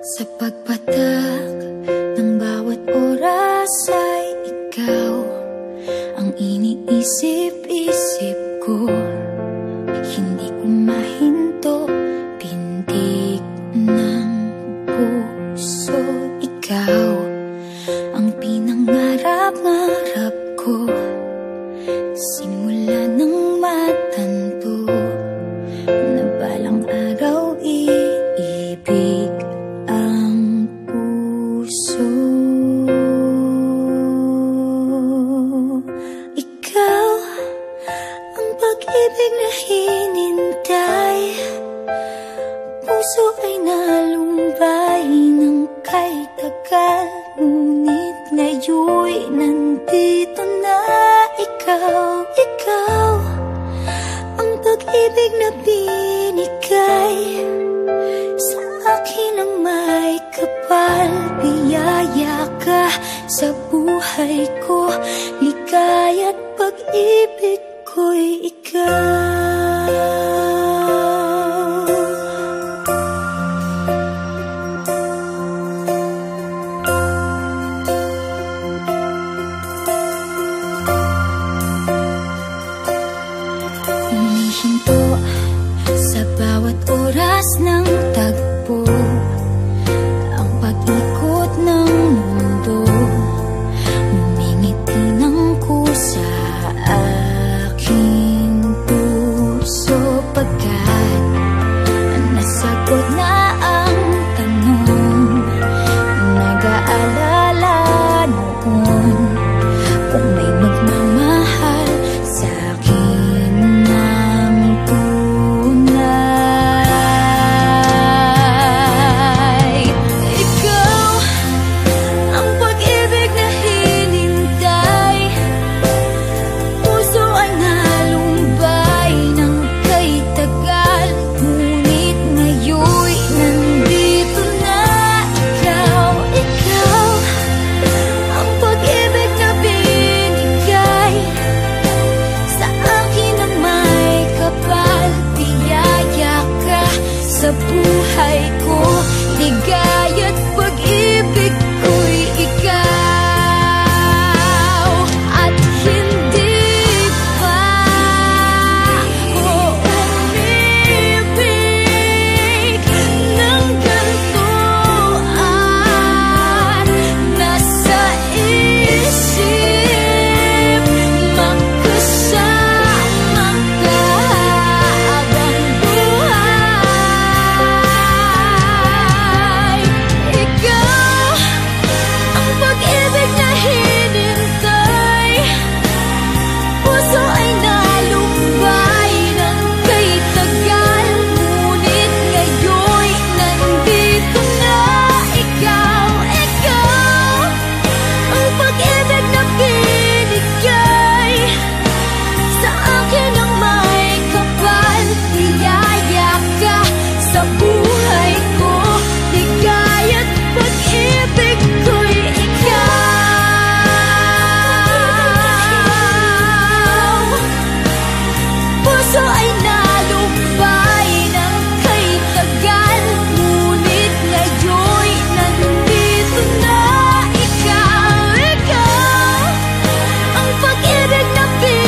Sa pagpatak ng bawat oras ay ikaw ang iniisip-isip ko. Hindi ko mahinto, pintig ng puso. Ikaw ang pinangarap-ngarap ko, simula ng matanto na balang araw iibig ang puso. Ikaw ang pag-ibig na hinintay, puso ay nalumbay ng kay tagal, ngunit ngayon'y nandito na ikaw. Ikaw ang pag-ibig na binigay sa akin ang may kapal. Biyaya ka sa buhay ko, ligaya't pag-ibig ko'y ikaw. Humihinto sa bawat oras ng tagpo, ang pag-ikot ng mundo, ngumingiti ng kusa aking puso. Pagkat nasagot na ang tanong, nag-aalala noon kung may magmamahal sa akin ng tunay. Ikaw ang pag-ibig na hinintay, puso ay nalumbay ng kay tagal, ngunit ngayon'y nandito na ikaw. Ikaw ang pag-ibig na binigay sa akin ang may kapal. Biyaya ka sa buhay ko, ligaya't